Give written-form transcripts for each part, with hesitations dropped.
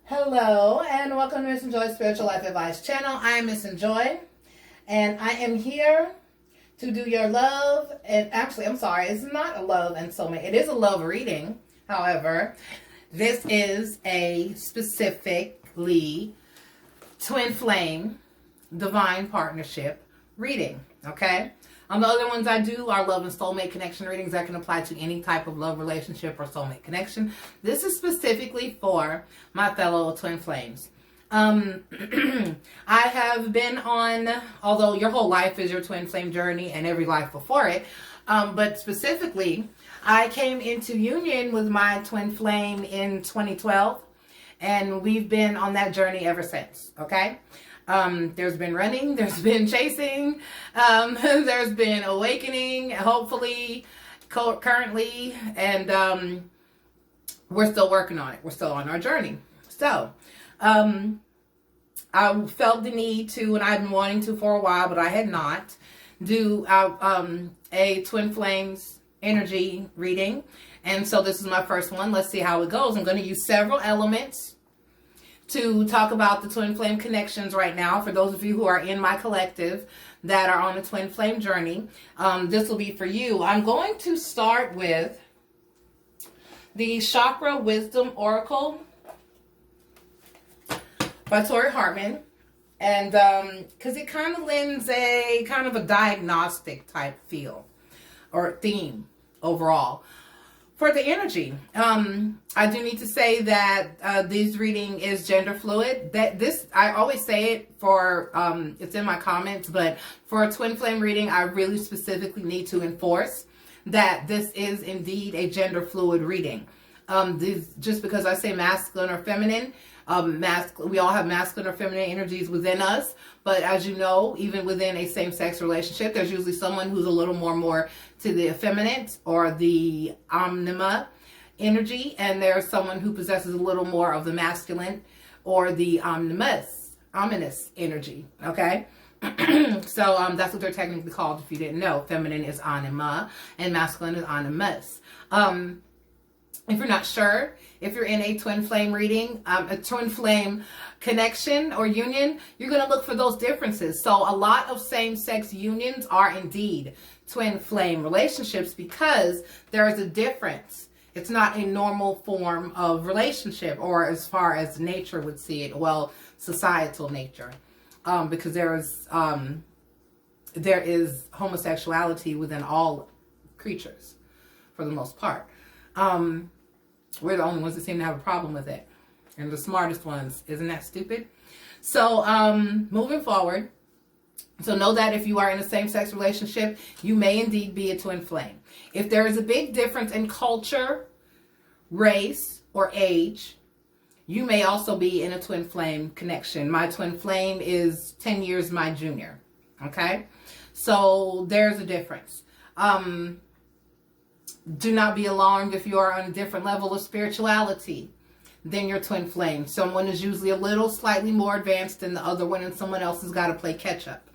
Hello and welcome to MissNJoy Spiritual Life Advice channel. I am MissNJoy and I am here to do your love and actually I'm sorry, it's not a love and soulmate. It is a love reading. However, this is a specifically twin flame divine partnership reading. Okay? The other ones I do are love and soulmate connection readings that can apply to any type of love relationship or soulmate connection. This is specifically for my fellow twin flames. I have been on, although your whole life is your twin flame journey and every life before it, but specifically, I came into union with my twin flame in 2012, and we've been on that journey ever since, okay? There's been running, there's been chasing, there's been awakening, hopefully, currently, and we're still working on it. We're still on our journey. So, I felt the need to, and I've been wanting to for a while, but I had not, do a twin flames energy reading. And so this is my first one. Let's see how it goes. I'm going to use several elements to talk about the twin flame connections right now. For those of you who are in my collective that are on a twin flame journey, this will be for you. I'm going to start with the Chakra Wisdom Oracle by Tori Hartman. And because it kind of lends a kind of a diagnostic type feel or theme overall. For the energy, I do need to say that this reading is gender fluid. I always say it for, it's in my comments, but for a twin flame reading, I really specifically need to enforce that this is indeed a gender fluid reading. Just because I say masculine or feminine, we all have masculine or feminine energies within us, but as you know, even within a same-sex relationship, there's usually someone who's a little more to the effeminate or the anima energy, and there's someone who possesses a little more of the masculine or the ominous energy, okay? So that's what they're technically called if you didn't know. Feminine is anima and masculine is animus. If you're not sure, if you're in a twin flame reading, a twin flame connection or union, you're going to look for those differences. So a lot of same-sex unions are indeed twin flame relationships because there is a difference. It's not a normal form of relationship, or as far as nature would see it, well, societal nature, because there is homosexuality within all creatures for the most part. We're the only ones that seem to have a problem with it. And the smartest ones. Isn't that stupid? So, moving forward. So know that if you are in a same-sex relationship, you may indeed be a twin flame. If there is a big difference in culture, race, or age, you may also be in a twin flame connection. My twin flame is 10 years my junior. Okay? So, there's a difference. Do not be alarmed if you are on a different level of spirituality than your twin flame. Someone is usually a little slightly more advanced than the other one, and someone else has got to play catch up.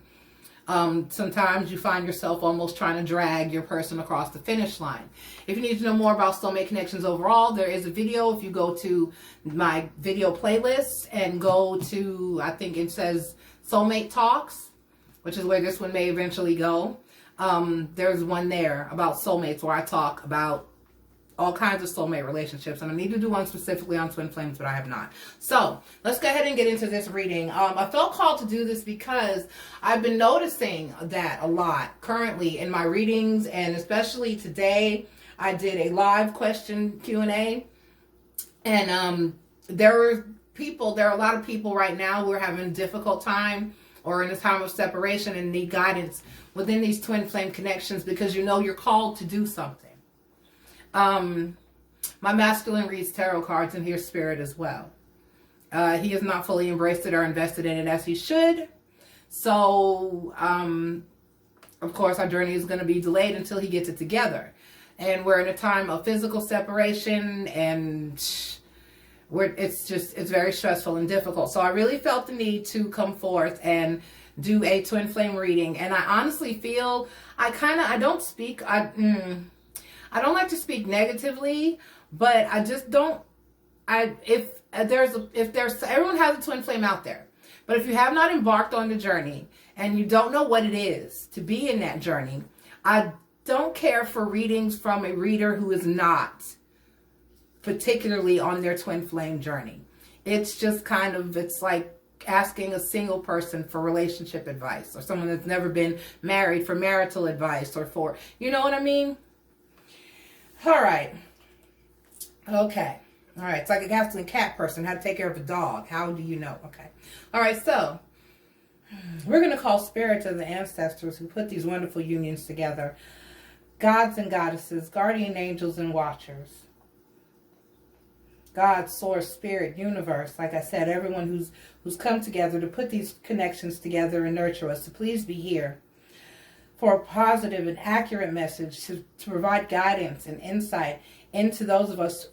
Sometimes you find yourself almost trying to drag your person across the finish line. If you need to know more about soulmate connections overall, there is a video. If you go to my video playlist and go to, I think it says Soulmate Talks, which is where this one may eventually go. There's one there about soulmates where I talk about all kinds of soulmate relationships, and I need to do one specifically on twin flames, but I have not. So let's go ahead and get into this reading. I felt called to do this because I've been noticing that a lot currently in my readings, and especially today I did a live question Q&A, and there are a lot of people right now who are having a difficult time or in a time of separation and need guidance within these twin flame connections because you know you're called to do something. My masculine reads tarot cards and hears spirit as well. He has not fully embraced it or invested in it as he should. So, of course, our journey is going to be delayed until he gets it together. And we're in a time of physical separation, and it's very stressful and difficult. So I really felt the need to come forth and do a twin flame reading. And I honestly feel I don't like to speak negatively, but I just don't, if everyone has a twin flame out there. But if you have not embarked on the journey and you don't know what it is to be in that journey, I don't care for readings from a reader who is not particularly on their twin flame journey. It's just kind of, it's like asking a single person for relationship advice, or someone that's never been married for marital advice, or for, you know what I mean? All right. Okay. All right. It's like a asking a cat person how to take care of a dog. How do you know? Okay. All right. So we're going to call spirits of the ancestors who put these wonderful unions together, gods and goddesses, guardian angels and watchers. God, source, spirit, universe, like I said, everyone who's come together to put these connections together and nurture us, to please be here for a positive and accurate message, to provide guidance and insight into those of us,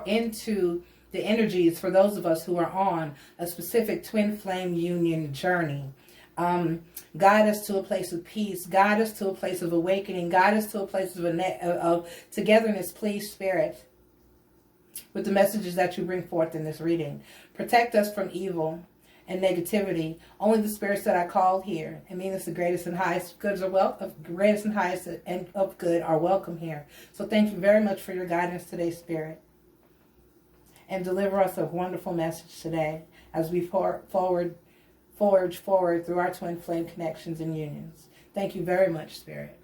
into the energies for those of us who are on a specific twin flame union journey. Guide us to a place of peace, guide us to a place of awakening, guide us to a place of togetherness, please, Spirit, with the messages that you bring forth in this reading. Protect us from evil and negativity. Only the spirits that I called here, and mean it's the greatest and highest goods are greatest and highest and of good are welcome here. So thank you very much for your guidance today, Spirit. And deliver us a wonderful message today as we forge forward through our twin flame connections and unions. Thank you very much, Spirit.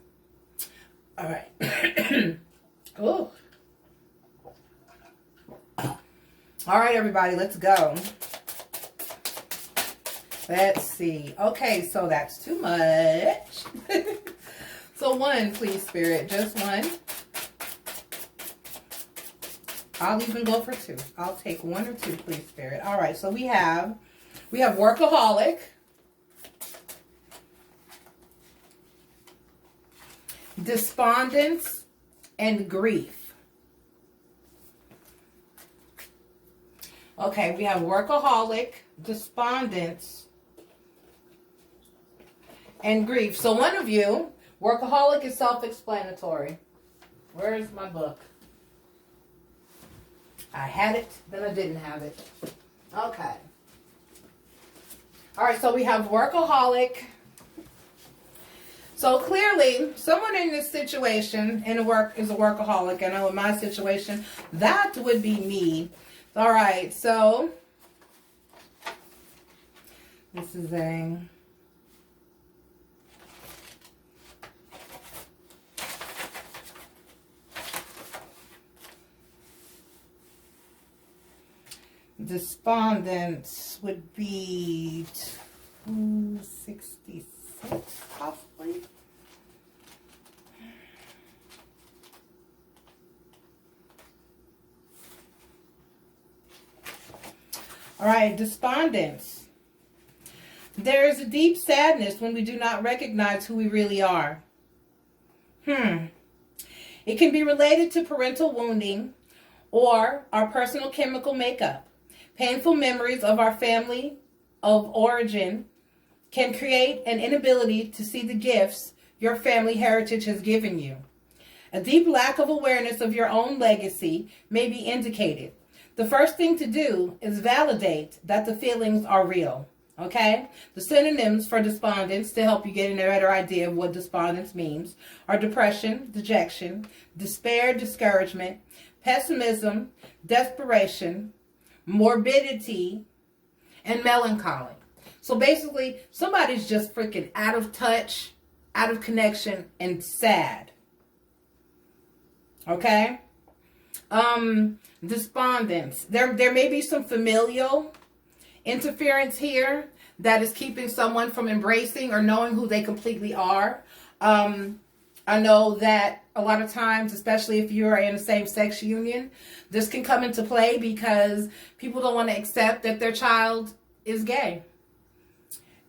All right. Oh. All right, everybody, let's go. Let's see. Okay, so that's too much. So one, please, Spirit. Just one. I'll even go for two. I'll take one or two, please, Spirit. All right, so we have workaholic, despondence, and grief. Okay, we have workaholic, despondence, and grief. So one of you, workaholic is self-explanatory. Where is my book? I had it, then I didn't have it. Okay. All right, so we have workaholic. So clearly, someone in this situation is a workaholic. I know in my situation, that would be me. All right, so this is a despondence would be 266 possibly. All right, despondence. There is a deep sadness when we do not recognize who we really are. It can be related to parental wounding or our personal chemical makeup. Painful memories of our family of origin can create an inability to see the gifts your family heritage has given you. A deep lack of awareness of your own legacy may be indicated. The first thing to do is validate that the feelings are real, okay? The synonyms for despondence, to help you get a better idea of what despondence means, are depression, dejection, despair, discouragement, pessimism, desperation, morbidity, and melancholy. So basically, somebody's just freaking out of touch, out of connection, and sad. Okay? Despondence. There may be some familial interference here that is keeping someone from embracing or knowing who they completely are. I know that a lot of times, especially if you're in a same-sex union, this can come into play because people don't want to accept that their child is gay.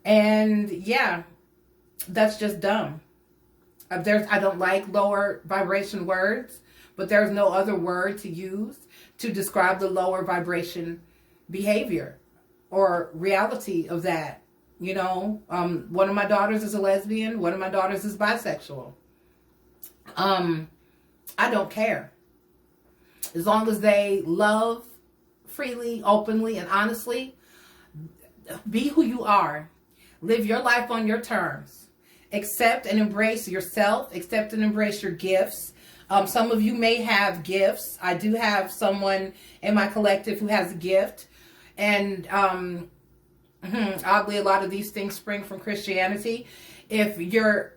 And yeah, that's just dumb. I don't like lower vibration words, but there's no other word to use to describe the lower vibration behavior or reality of that. You know, one of my daughters is a lesbian. One of my daughters is bisexual. I don't care. As long as they love freely, openly, and honestly. Be who you are. Live your life on your terms. Accept and embrace yourself. Accept and embrace your gifts. Some of you may have gifts. I do have someone in my collective who has a gift. And oddly, a lot of these things spring from Christianity. If you're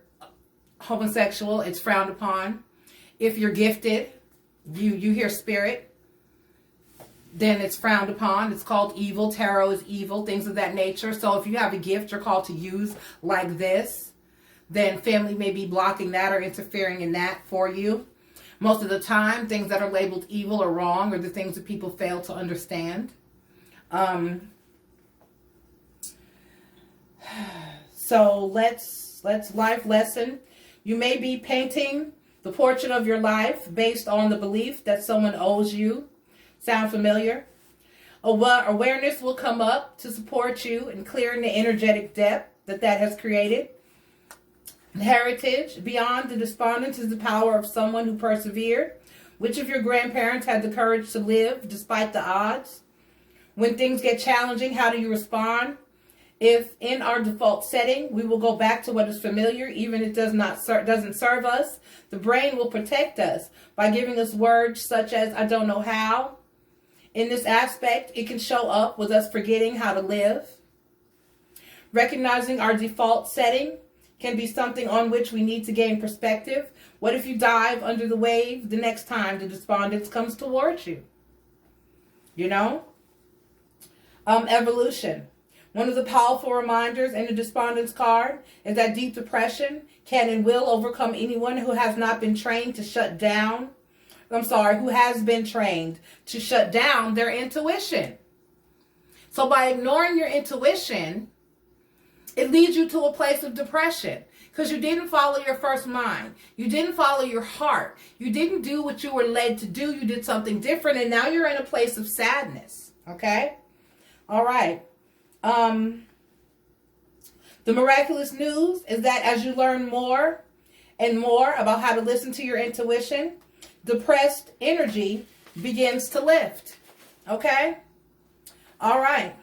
homosexual, it's frowned upon. If you're gifted, you hear spirit, then it's frowned upon. It's called evil. Tarot is evil, things of that nature. So if you have a gift you're called to use like this, then family may be blocking that or interfering in that for you. Most of the time, things that are labeled evil or wrong are the things that people fail to understand. So let's life lesson. You may be painting the portrait of your life based on the belief that someone owes you. Sound familiar? Awareness will come up to support you in clearing the energetic depth that has created. Heritage, beyond the despondence, is the power of someone who persevered. Which of your grandparents had the courage to live despite the odds? When things get challenging, how do you respond? If in our default setting, we will go back to what is familiar, even if it doesn't serve us, the brain will protect us by giving us words such as, I don't know how. In this aspect, it can show up with us forgetting how to live. Recognizing our default setting can be something on which we need to gain perspective. What if you dive under the wave the next time the despondence comes towards you? You know? Evolution. One of the powerful reminders in the despondence card is that deep depression can and will overcome anyone who has not been trained to who has been trained to shut down their intuition. So by ignoring your intuition, it leads you to a place of depression because you didn't follow your first mind. You didn't follow your heart. You didn't do what you were led to do. You did something different, and now you're in a place of sadness. Okay? All right. The miraculous news is that as you learn more and more about how to listen to your intuition, depressed energy begins to lift. Okay? All right.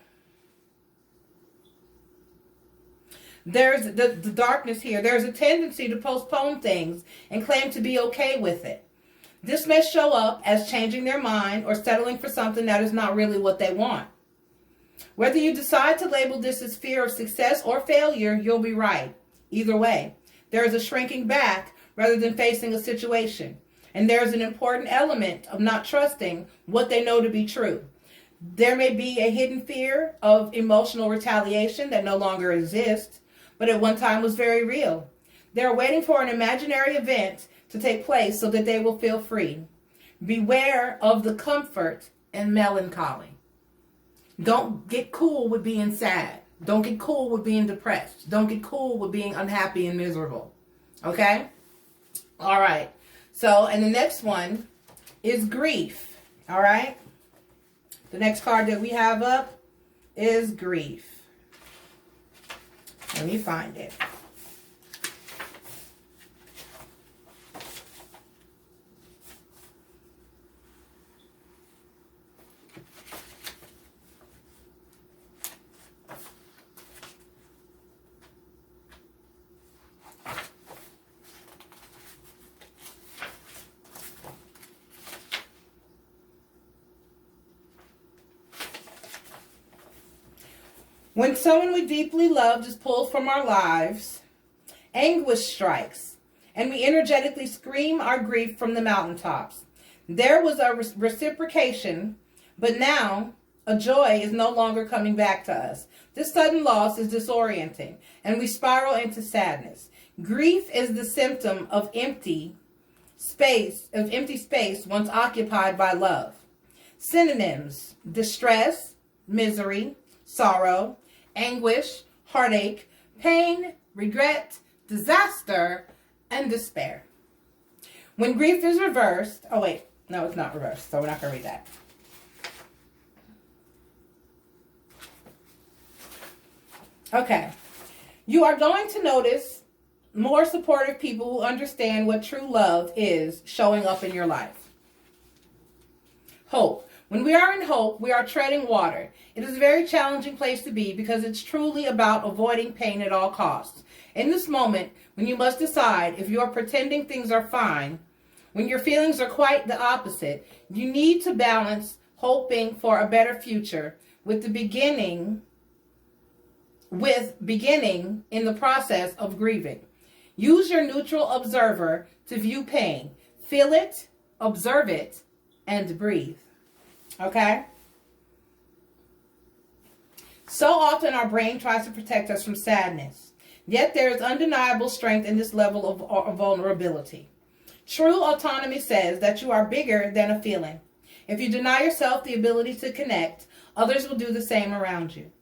There's the darkness here. There's a tendency to postpone things and claim to be okay with it. This may show up as changing their mind or settling for something that is not really what they want. Whether you decide to label this as fear of success or failure, you'll be right. Either way, there is a shrinking back rather than facing a situation. And there's an important element of not trusting what they know to be true. There may be a hidden fear of emotional retaliation that no longer exists, but at one time was very real. They're waiting for an imaginary event to take place so that they will feel free. Beware of the comfort and melancholy. Don't get cool with being sad. Don't get cool with being depressed. Don't get cool with being unhappy and miserable. Okay? All right. So, and the next one is grief. All right? The next card that we have up is grief. Let me find it. When someone we deeply loved is pulled from our lives, anguish strikes, and we energetically scream our grief from the mountaintops. There was a reciprocation, but now a joy is no longer coming back to us. This sudden loss is disorienting, and we spiral into sadness. Grief is the symptom of empty space once occupied by love. Synonyms: distress, misery, sorrow, anguish, heartache, pain, regret, disaster, and despair. When grief is reversed, oh wait, no, it's not reversed, so we're not going to read that. Okay, you are going to notice more supportive people who understand what true love is showing up in your life. Hope. When we are in hope, we are treading water. It is a very challenging place to be because it's truly about avoiding pain at all costs. In this moment, when you must decide if you are pretending things are fine, when your feelings are quite the opposite, you need to balance hoping for a better future with beginning in the process of grieving. Use your neutral observer to view pain. Feel it, observe it, and breathe. Okay? So often our brain tries to protect us from sadness. Yet there is undeniable strength in this level of vulnerability. True autonomy says that you are bigger than a feeling. If you deny yourself the ability to connect, others will do the same around you.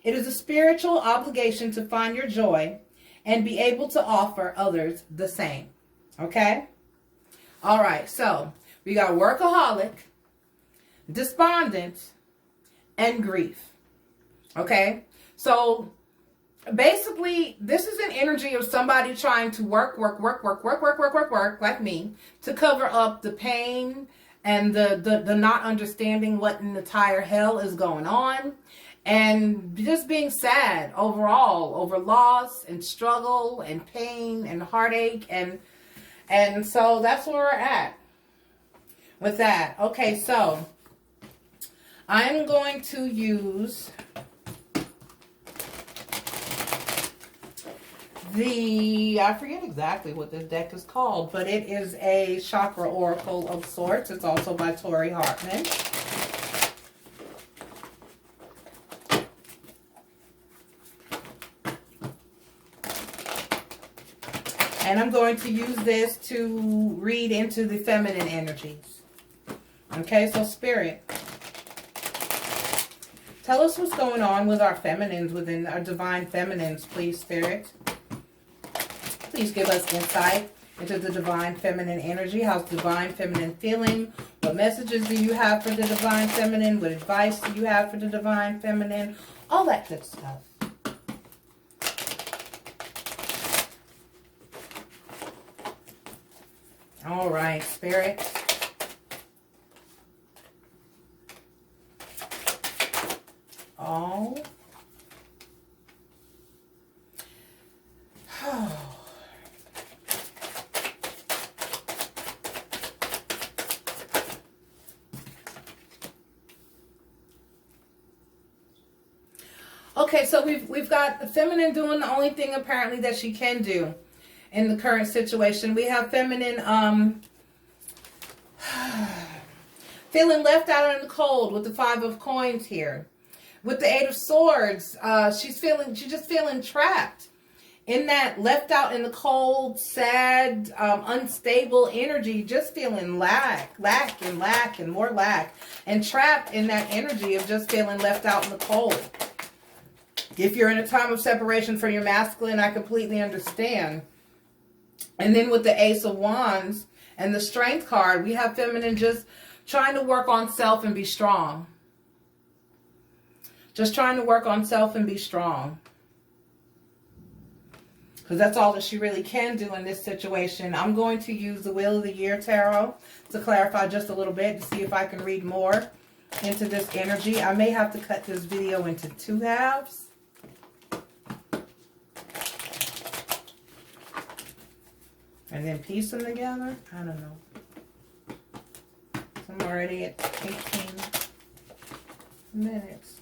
It is a spiritual obligation to find your joy and be able to offer others the same. Okay? All right, so we got workaholic, despondent, and grief. Okay? So basically, this is an energy of somebody trying to work, like me, to cover up the pain and the not understanding what in the entire hell is going on, and just being sad overall over loss and struggle and pain and heartache, and so that's where we're at with that. Okay, so I'm going to use I forget exactly what this deck is called, but it is a chakra oracle of sorts. It's also by Tori Hartman. And I'm going to use this to read into the feminine energies. Okay, so Spirit, tell us what's going on with our feminines, within our divine feminines, please, Spirit. Please give us insight into the divine feminine energy. How's divine feminine feeling? What messages do you have for the divine feminine? What advice do you have for the divine feminine? All that good stuff. All right, Spirit. Oh. Okay, so we've got the feminine doing the only thing apparently that she can do in the current situation. We have feminine feeling left out in the cold with the 5 of coins here. With the 8 of swords, she's just feeling trapped in that left out in the cold, sad, unstable energy, just feeling lack, and more lack, and trapped in that energy of just feeling left out in the cold. If you're in a time of separation from your masculine, I completely understand. And then with the Ace of Wands and the Strength card, we have feminine just trying to work on self and be strong. Just trying to work on self and be strong. Because that's all that she really can do in this situation. I'm going to use the Wheel of the Year Tarot to clarify just a little bit, to see if I can read more into this energy. I may have to cut this video into 2 halves. And then piece them together. I don't know. I'm already at 18 minutes.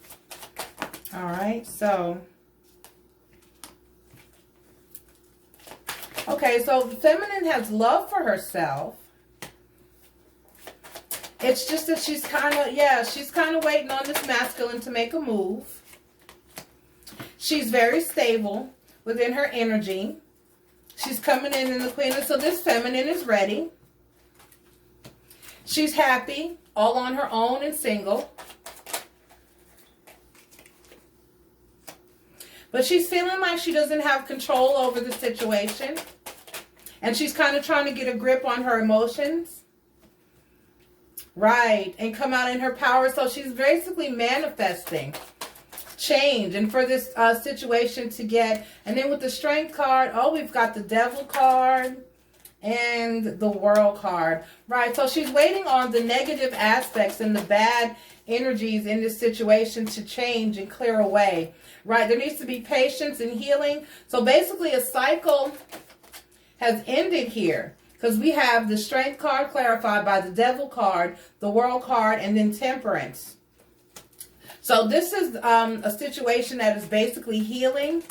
All right, so. Okay, so the feminine has love for herself. It's just that she's kind of waiting on this masculine to make a move. She's very stable within her energy. She's coming in the Queen. So this feminine is ready. She's happy, all on her own and single. But she's feeling like she doesn't have control over the situation. And she's kind of trying to get a grip on her emotions. Right. And come out in her power. So she's basically manifesting change, and for this situation to get, and then with the Strength card, oh, we've got the Devil card, and the World card. Right, so she's waiting on the negative aspects and the bad energies in this situation to change and clear away. Right, there needs to be patience and healing. So basically a cycle has ended here, because we have the Strength card clarified by the Devil card, the World card, and then Temperance. So this is a situation that is basically healing.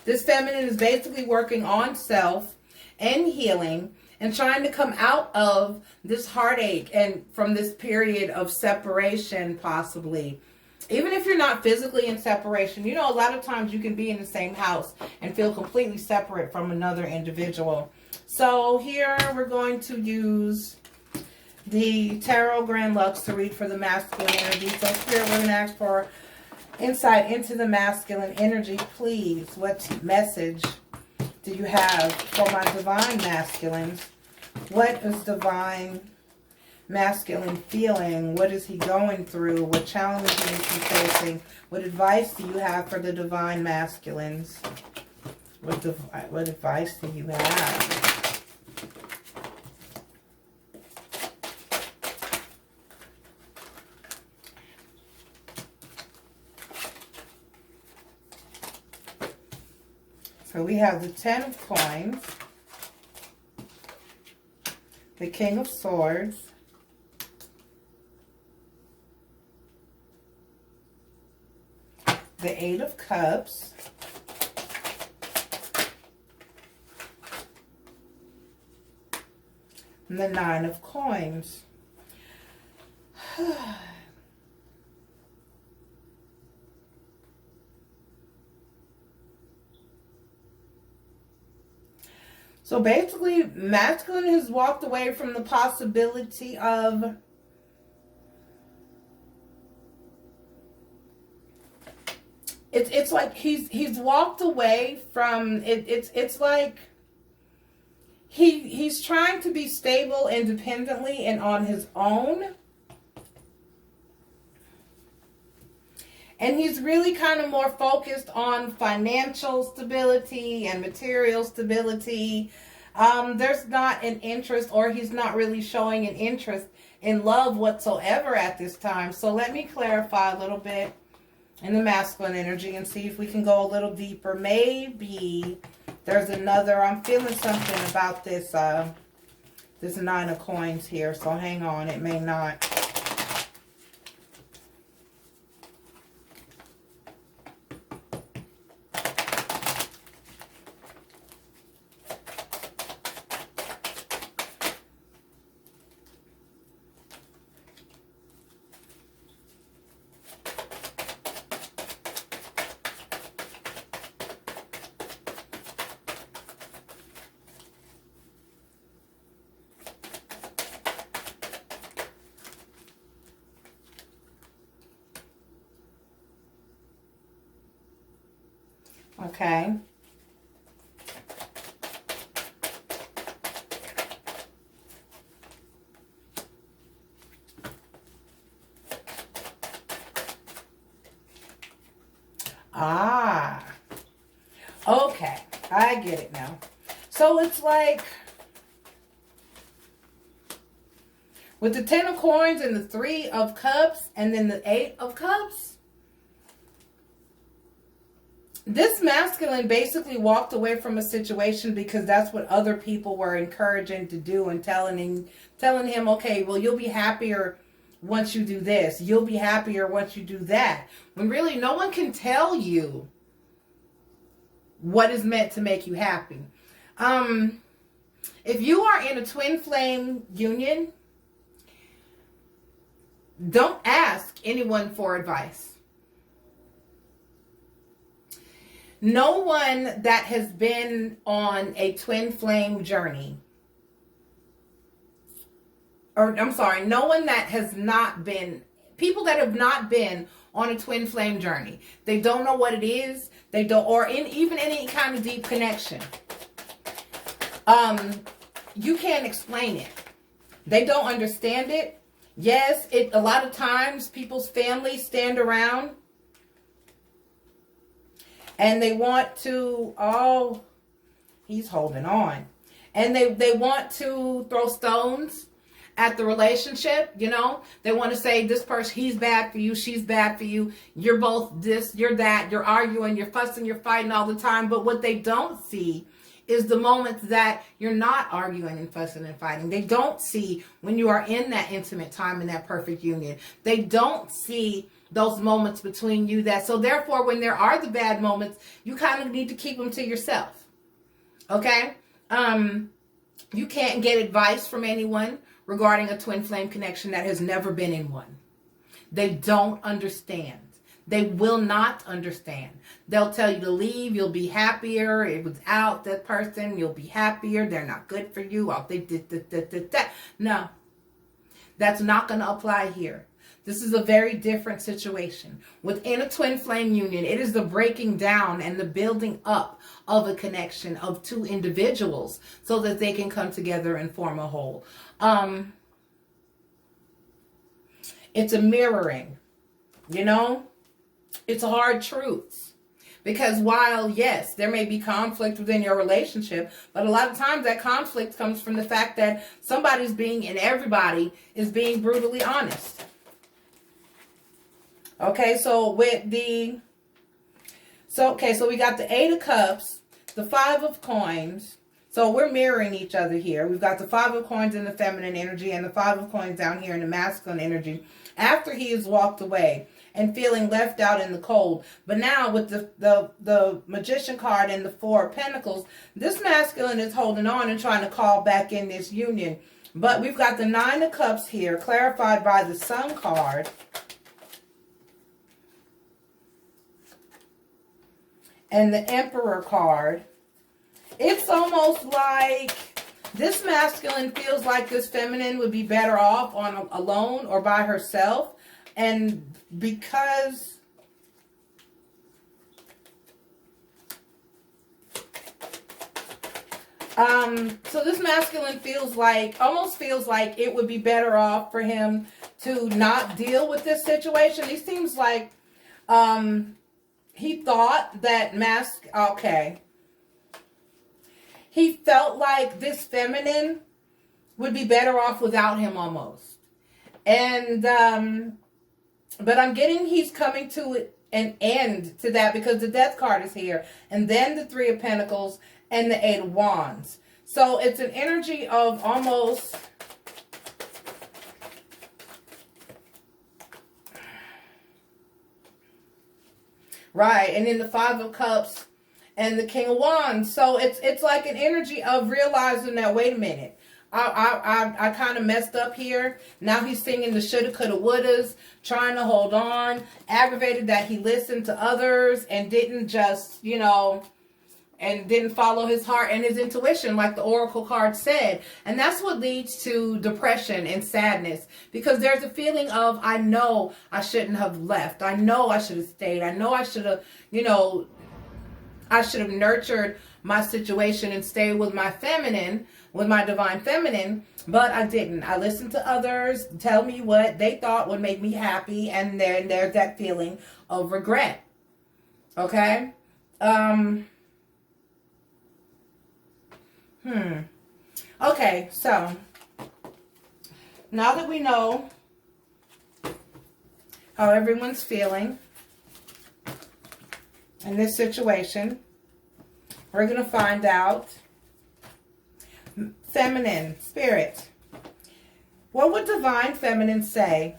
This feminine is basically working on self and healing and trying to come out of this heartache and from this period of separation, possibly. Even if you're not physically in separation, you know, a lot of times you can be in the same house and feel completely separate from another individual. So here we're going to use the Tarot Grand Lux to read for the masculine energy. So Spirit, we're going to ask for insight into the masculine energy, please. What message do you have for my divine masculines? What is divine masculine feeling? What is he going through? What challenges is he facing? What advice do you have for the divine masculines? What advice do you have? So we have the 10 of Coins, the King of Swords, the 8 of Cups, and the 9 of Coins. So basically, masculine has walked away from the possibility of it's like he's walked away from it. It's like he's trying to be stable independently and on his own. And he's really kind of more focused on financial stability and material stability. There's not an interest, or he's not really showing an interest in love whatsoever at this time. So let me clarify a little bit in the masculine energy and see if we can go a little deeper. Maybe there's another, I'm feeling something about this, this 9 of Coins here. So hang on, it may not. Okay. Ah. Okay. I get it now. So it's like with the 10 of Coins and the 3 of Cups and then the 8 of Cups, this masculine basically walked away from a situation because that's what other people were encouraging to do and telling him, okay, well, you'll be happier once you do this. You'll be happier once you do that. When really no one can tell you what is meant to make you happy. If you are in a twin flame union, don't ask anyone for advice. No one that has been on a twin flame journey, or I'm sorry, no one that has not been, people that have not been on a twin flame journey, they don't know what it is, they don't, or even any kind of deep connection. You can't explain it. They don't understand it. Yes, a lot of times people's families stand around and they want to, oh, he's holding on. And they want to throw stones at the relationship, you know. They want to say this person, he's bad for you, she's bad for you, you're both this, you're that, you're arguing, you're fussing, you're fighting all the time. But what they don't see is the moments that you're not arguing and fussing and fighting. They don't see when you are in that intimate time, in that perfect union. They don't see those moments between you that, so therefore when there are the bad moments, you kind of need to keep them to yourself. Okay? You can't get advice from anyone regarding a twin flame connection that has never been in one. They don't understand. They will not understand. They'll tell you to leave. You'll be happier. Without that person, you'll be happier. They're not good for you. No, that's not going to apply here. This is a very different situation. Within a twin flame union, it is the breaking down and the building up of a connection of two individuals so that they can come together and form a whole. It's a mirroring, you know? It's a hard truth. Because while, yes, there may be conflict within your relationship, but a lot of times that conflict comes from the fact that somebody's being, and everybody is being brutally honest. Okay, so with the, so we got the 8 of Cups, the 5 of Coins. So we're mirroring each other here. We've got the 5 of Coins in the feminine energy and the 5 of Coins down here in the masculine energy. After he has walked away and feeling left out in the cold. But now with the Magician card and the 4 of Pentacles, this masculine is holding on and trying to call back in this union. But we've got the 9 of Cups here, clarified by the Sun card. And the Emperor card. It's almost like this masculine feels like this feminine would be better off on alone or by herself. And because so this masculine feels like, almost feels like it would be better off for him to not deal with this situation. He seems like he thought that he felt like this feminine would be better off without him almost. And, but I'm getting he's coming to an end to that because the Death card is here. And then the 3 of Pentacles and the 8 of Wands. So it's an energy of almost... Right, and then the 5 of Cups and the King of Wands. So it's like an energy of realizing that, wait a minute, I kind of messed up here. Now he's singing the shoulda, coulda, wouldas, trying to hold on, aggravated that he listened to others and didn't just, you know, and didn't follow his heart and his intuition like the Oracle card said. And that's what leads to depression and sadness, because there's a feeling of, I know I shouldn't have left. I know I should have stayed. I know I should have, you know, I should have nurtured my situation and stayed with my feminine, with my divine feminine, but I didn't. I listened to others tell me what they thought would make me happy, and then there's that feeling of regret. Okay? Okay, so now that we know how everyone's feeling in this situation, we're going to find out, feminine, spirit, what would divine feminine say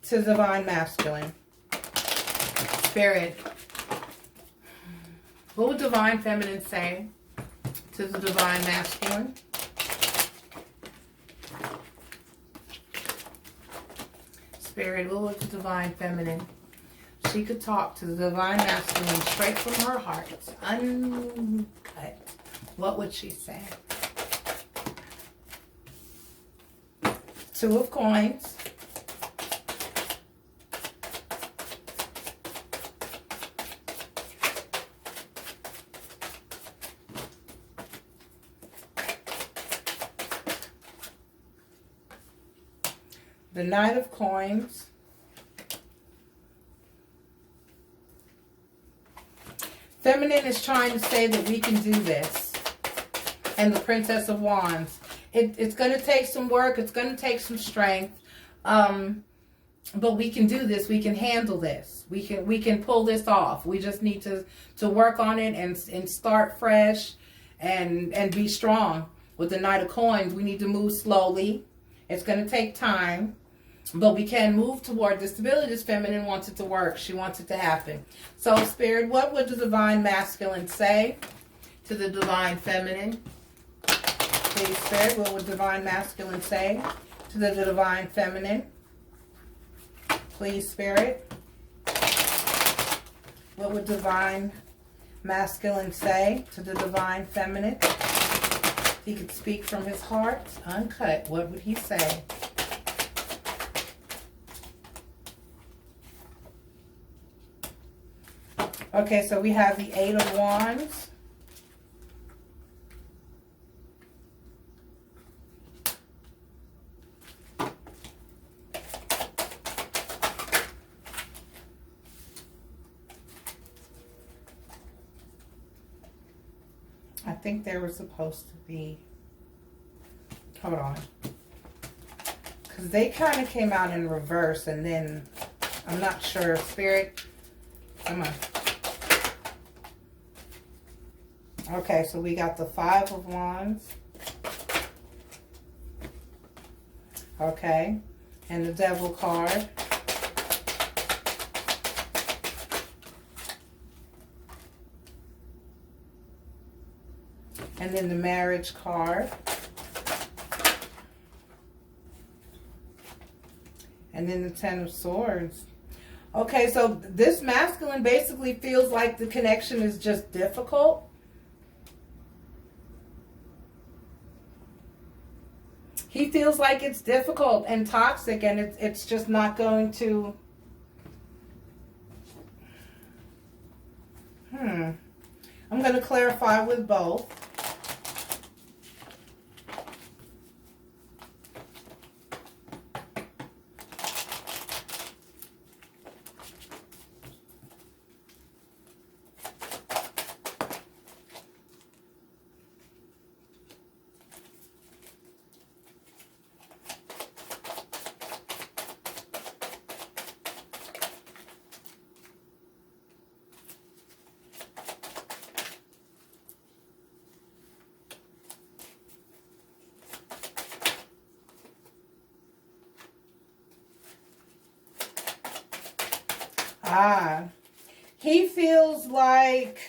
to divine masculine? Spirit, what would divine feminine say to the divine masculine? Spirit, what would the divine feminine, she could talk to the divine masculine straight from her heart, uncut, what would she say? 2 of Coins. The Knight of Coins. Feminine is trying to say that we can do this. and the Princess of Wands. It's going to take some work. It's going to take some strength. But we can do this. We can handle this. We can pull this off. We just need to work on it and start fresh and be strong. With the Knight of Coins, we need to move slowly. It's going to take time. But we can move toward this stability. This feminine wants it to work. She wants it to happen. So, Spirit, what would the Divine Masculine say to the Divine Feminine? Please, Spirit, what would Divine Masculine say to the Divine Feminine? Please, Spirit. What would Divine Masculine say to the Divine Feminine? He could speak from his heart, uncut. What would he say? Okay, so we have the Eight of Wands. I think there was supposed to be, hold on, because they kind of came out in reverse, and then I'm not sure. Spirit, come on. Okay, so we got the Five of Wands. Okay, and the Devil card. And then the Marriage card. And then the Ten of Swords. Okay, so this masculine basically feels like the connection is just difficult. He feels like it's difficult and toxic, and it's just not going to... I'm going to clarify with both. He feels like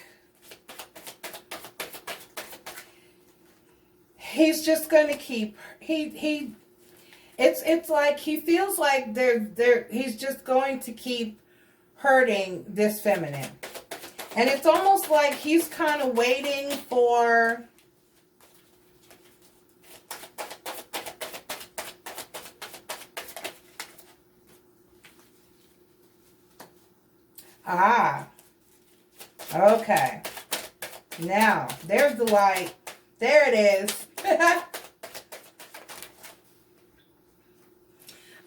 he's just going to keep, it's like he feels like he's just going to keep hurting this feminine. And it's almost like he's kind of waiting for... Okay. Now, there's the light. There it is.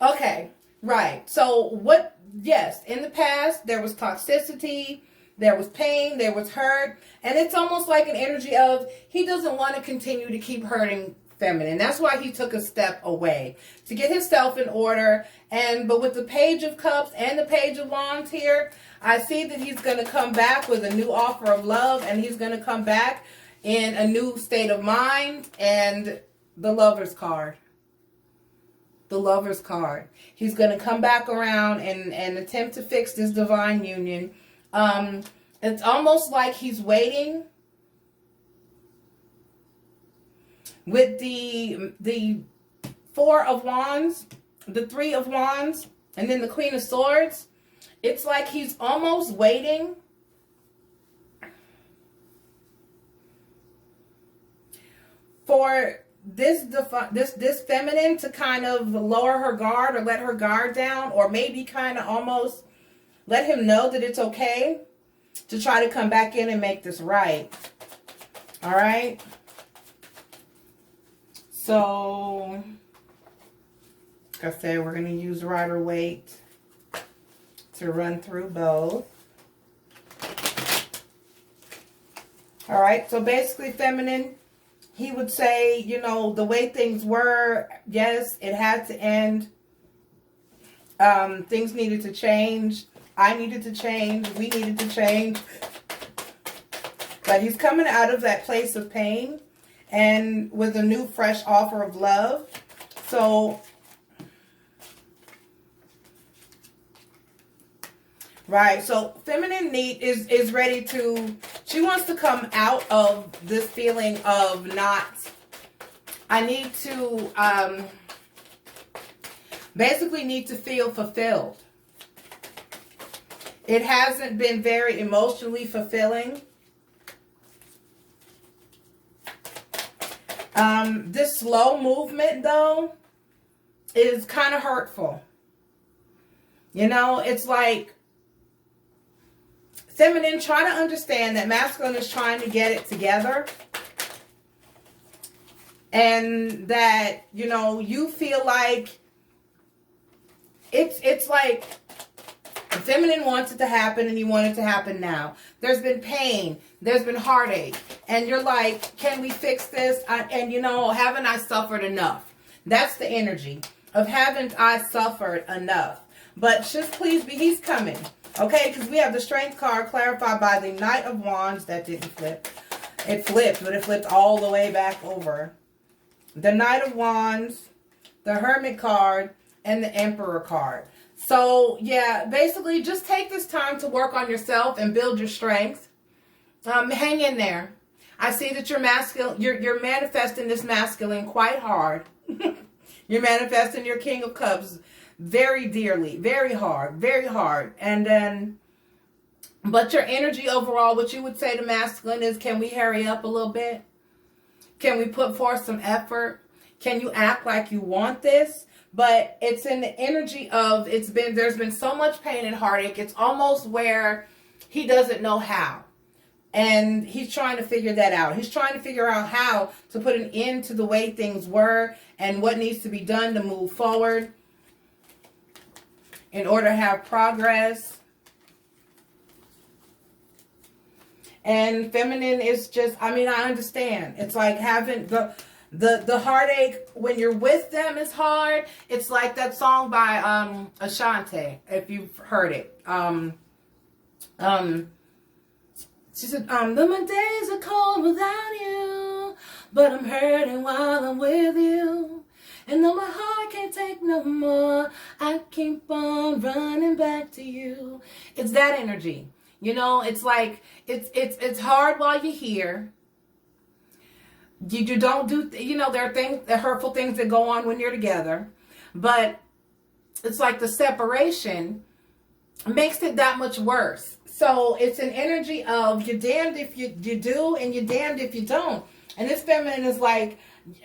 Okay, right. So what, yes, in the past, there was toxicity, there was pain, there was hurt, and it's almost like an energy of he doesn't want to continue to keep hurting feminine. That's why he took a step away to get himself in order. But with the Page of Cups and the Page of Wands here, I see that he's going to come back with a new offer of love, and he's going to come back in a new state of mind. And the Lover's card. The Lover's card. He's going to come back around and attempt to fix this divine union. It's almost like he's waiting with the Four of Wands, the Three of Wands, and then the Queen of Swords. It's like he's almost waiting for this feminine to kind of lower her guard or let her guard down, or maybe kind of almost let him know that it's okay to try to come back in and make this right. All right. So, like I said, we're going to use Rider-Waite to run through both. All right, so basically, feminine, he would say, you know, the way things were, yes, it had to end. Things needed to change. I needed to change. We needed to change. But he's coming out of that place of pain and with a new, fresh offer of love. So, right. So, feminine need is ready to, she wants to come out of this feeling of not, I need to, basically need to feel fulfilled. It hasn't been very emotionally fulfilling. This slow movement, though, is kind of hurtful. You know, it's like feminine, try to understand that masculine is trying to get it together. And that, you know, you feel like it's like the feminine wants it to happen and you want it to happen now. There's been pain. There's been heartache. And you're like, can we fix this? And you know, haven't I suffered enough? That's the energy of haven't I suffered enough? But just please be, he's coming. Okay, because we have the Strength card clarified by the Knight of Wands. That didn't flip. It flipped, but it flipped all the way back over. The Knight of Wands, the Hermit card, and the Emperor card. So, yeah, basically just take this time to work on yourself and build your strength. Hang in there. I see that you're masculine. You're manifesting this masculine quite hard. You're manifesting your King of Cups very dearly, very hard, very hard. And then, but your energy overall, what you would say to masculine is, can we hurry up a little bit? Can we put forth some effort? Can you act like you want this? But it's in the energy of, there's been so much pain and heartache. It's almost where he doesn't know how. And he's trying to figure that out. He's trying to figure out how to put an end to the way things were and what needs to be done to move forward in order to have progress. And feminine is just, I mean, I understand. It's like having the heartache when you're with them is hard. It's like that song by Ashanti, if you've heard it. She said, my days are cold without you, but I'm hurting while I'm with you. And though my heart can't take no more, I keep on running back to you. It's that energy. You know, it's like, it's hard while you're here. You don't do, you know, there are things, there are hurtful things that go on when you're together. But it's like the separation makes it that much worse. So it's an energy of you're damned if you do and you're damned if you don't. And this feminine is like,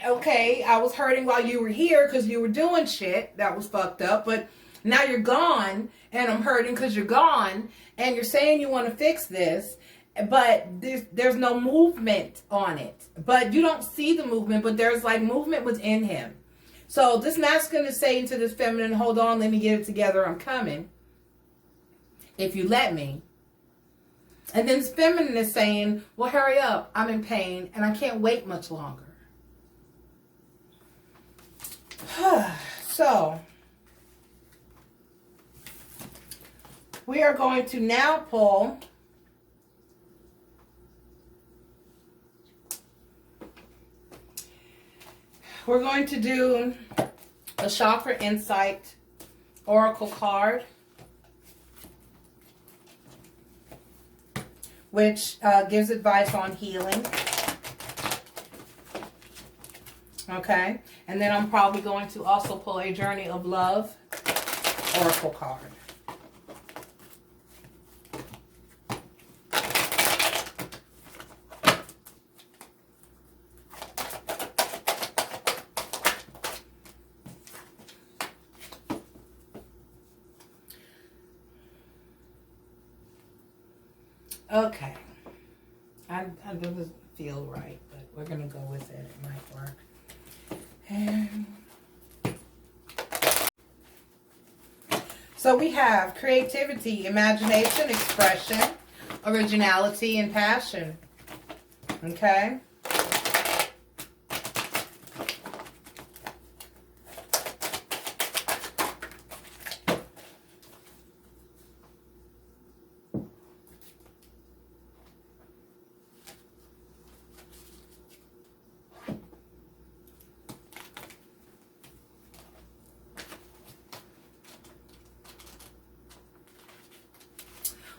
okay, I was hurting while you were here because you were doing shit that was fucked up. But now you're gone and I'm hurting because you're gone. And you're saying you want to fix this. But there's no movement on it. But you don't see the movement. But there's like movement within him. So this masculine is saying to this feminine, hold on, let me get it together. I'm coming. If you let me. And then this feminine is saying, well, hurry up. I'm in pain and I can't wait much longer. So, we are going to now pull we're going to do a Chakra Insight Oracle card, which gives advice on healing. Okay. And then I'm probably going to also pull a Journey of Love Oracle card. Okay. I doesn't feel right, but we're going to go with it. It might work. And so we have creativity, imagination, expression, originality, and passion. Okay?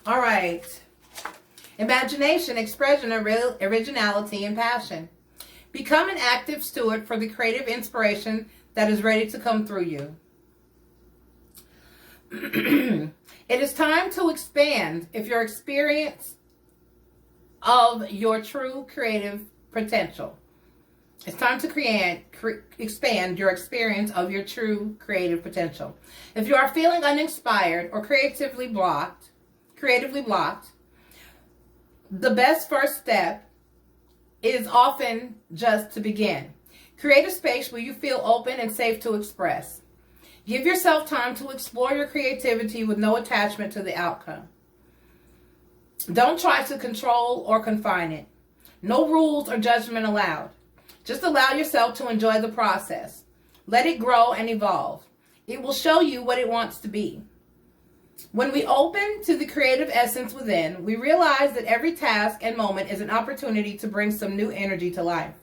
All right. Imagination, expression, originality, and passion. Become an active steward for the creative inspiration that is ready to come through you. It is time to expand if your experience of your true creative potential. It's time to expand your experience of your true creative potential. If you are feeling uninspired or creatively blocked, the best first step is often just to begin. Create a space where you feel open and safe to express. Give yourself time to explore your creativity with no attachment to the outcome. Don't try to control or confine it. No rules or judgment allowed. Just allow yourself to enjoy the process. Let it grow and evolve. It will show you what it wants to be. When we open to the creative essence within, we realize that every task and moment is an opportunity to bring some new energy to life.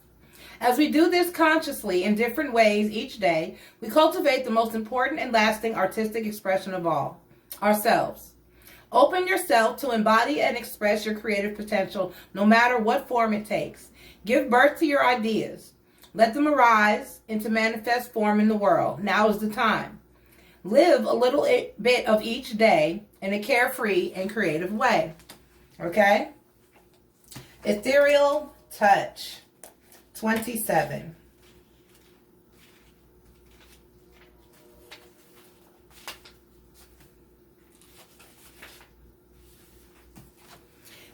As we do this consciously in different ways each day, we cultivate the most important and lasting artistic expression of all, ourselves. Open yourself to embody and express your creative potential no matter what form it takes. Give birth to your ideas. Let them arise into manifest form in the world. Now is the time. Live a little bit of each day in a carefree and creative way. Okay? Ethereal Touch 27.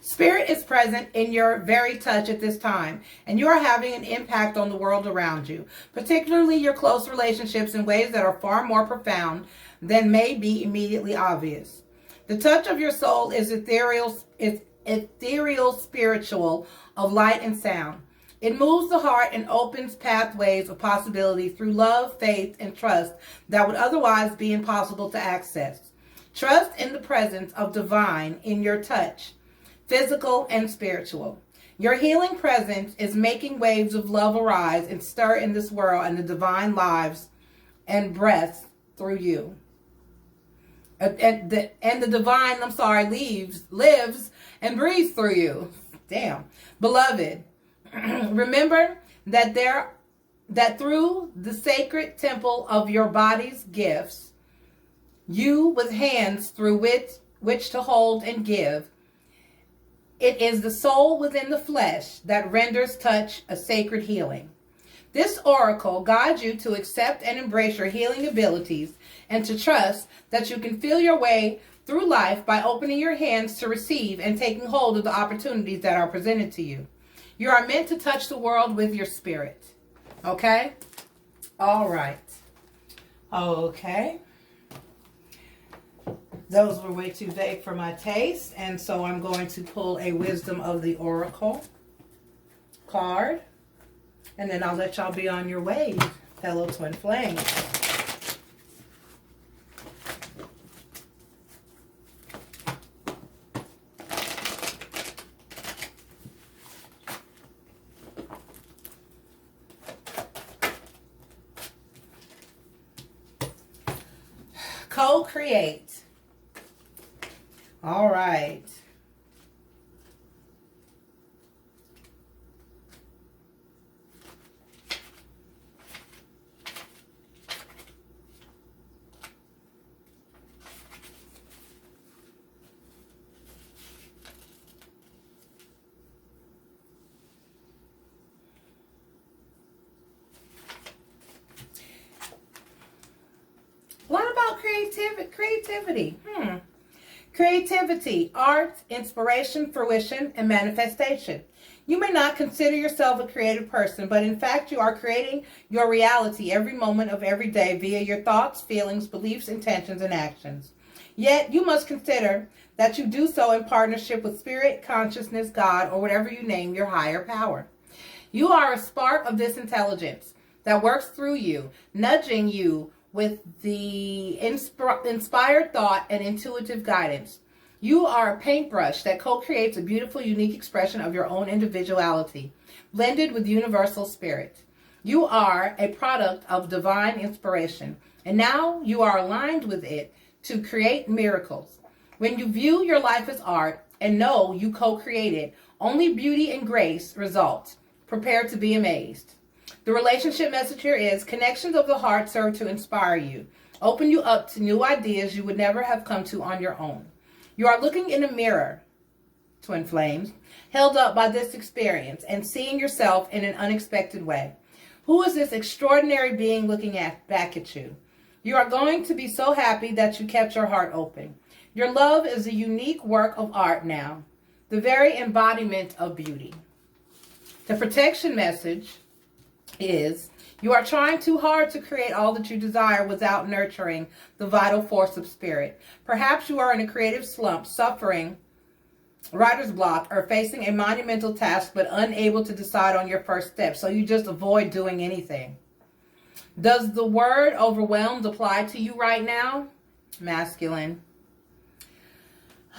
Spirit is present in your very touch at this time, and you are having an impact on the world around you, particularly your close relationships, in ways that are far more profound than may be immediately obvious. The touch of your soul is ethereal, spiritual, of light and sound. It moves the heart and opens pathways of possibility through love, faith, and trust that would otherwise be impossible to access. Trust in the presence of divine in your touch, physical and spiritual. Your healing presence is making waves of love arise and stir in this world, and the divine lives and breaths through you. And the divine, lives and breathes through you. Damn. Beloved, remember that through the sacred temple of your body's gifts, you with hands through which to hold and give, it is the soul within the flesh that renders touch a sacred healing. This oracle guides you to accept and embrace your healing abilities and to trust that you can feel your way through life by opening your hands to receive and taking hold of the opportunities that are presented to you. You are meant to touch the world with your spirit. Okay? All right. Okay. Those were way too vague for my taste, and so I'm going to pull a Wisdom of the Oracle card, and then I'll let y'all be on your way, fellow twin flames. Co-create. All right. What about creativity? Creativity, art, inspiration, fruition, and manifestation. You may not consider yourself a creative person, but in fact you are creating your reality every moment of every day via your thoughts, feelings, beliefs, intentions, and actions. Yet you must consider that you do so in partnership with spirit, consciousness, God, or whatever you name your higher power. You are a spark of this intelligence that works through you, nudging you with the inspired thought and intuitive guidance. You are a paintbrush that co-creates a beautiful, unique expression of your own individuality, blended with universal spirit. You are a product of divine inspiration, and now you are aligned with it to create miracles. When you view your life as art and know you co-created, only beauty and grace result. Prepare to be amazed. The relationship message here is connections of the heart serve to inspire you, open you up to new ideas you would never have come to on your own. You are looking in a mirror, twin flames, held up by this experience and seeing yourself in an unexpected way. Who is this extraordinary being looking back at you? You are going to be so happy that you kept your heart open. Your love is a unique work of art now, the very embodiment of beauty. The protection message is you are trying too hard to create all that you desire without nurturing the vital force of spirit. Perhaps you are in a creative slump, suffering writer's block, or facing a monumental task but unable to decide on your first step. So you just avoid doing anything. Does the word overwhelmed apply to you right now? Masculine.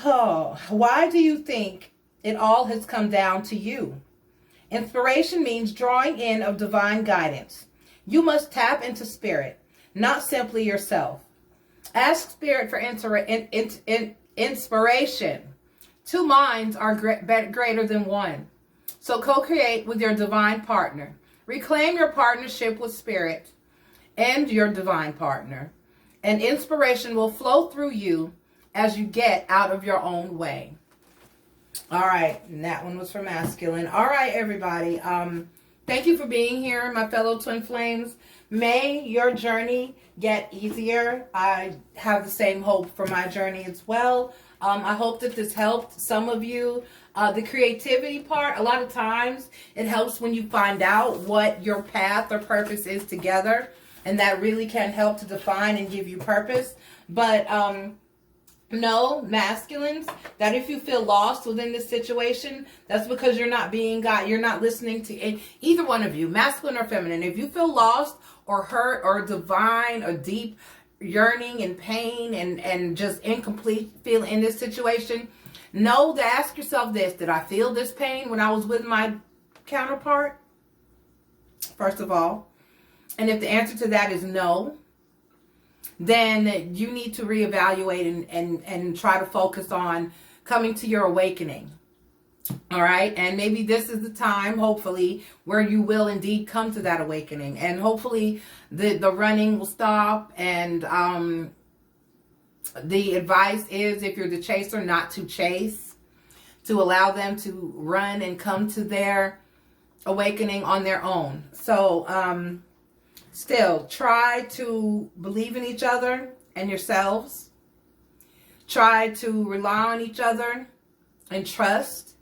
Oh, why do you think it all has come down to you? Inspiration means drawing in of divine guidance. You must tap into spirit, not simply yourself. Ask spirit for inspiration. Two minds are greater than one. So co-create with your divine partner. Reclaim your partnership with spirit and your divine partner. And inspiration will flow through you as you get out of your own way. All right, and that one was for masculine. All right, everybody. Thank you for being here, my fellow twin flames. May your journey get easier. I have the same hope for my journey as well. I hope that this helped some of you. The creativity part, a lot of times it helps when you find out what your path or purpose is together. And that really can help to define and give you purpose. But know, masculines, that if you feel lost within this situation, that's because you're not being God. You're not listening to either one of you, masculine or feminine. If you feel lost or hurt or divine or deep yearning and pain and just incomplete feel in this situation, know to ask yourself this: did I feel this pain when I was with my counterpart? First of all. And if the answer to that is no, then you need to reevaluate and try to focus on coming to your awakening. All right. And maybe this is the time, hopefully, where you will indeed come to that awakening. And hopefully the running will stop. And the advice is, if you're the chaser, not to chase, to allow them to run and come to their awakening on their own. So, still, try to believe in each other and yourselves. Try to rely on each other and trust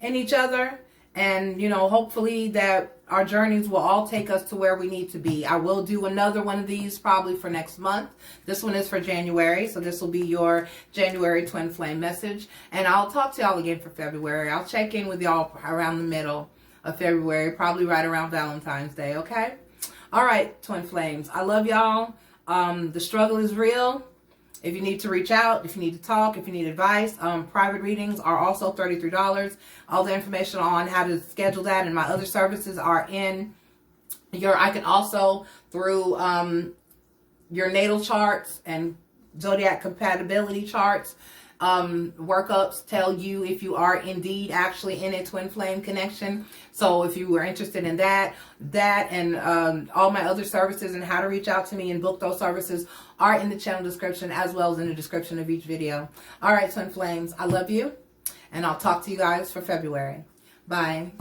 in each other. And, you know, hopefully that our journeys will all take us to where we need to be. I will do another one of these probably for next month. This one is for January. So this will be your January twin flame message. And I'll talk to y'all again for February. I'll check in with y'all around the middle of February, probably right around Valentine's Day. Okay? All right, twin flames. I love y'all. The struggle is real. If you need to reach out, if you need to talk, if you need advice, private readings are also $33. All the information on how to schedule that and my other services are in I can also, through your natal charts and zodiac compatibility charts, workups tell you if you are indeed actually in a twin flame connection. So if you were interested in that and all my other services and how to reach out to me and book those services are in the channel description, as well as in the description of each video. All right, twin flames, I love you, and I'll talk to you guys for February. Bye.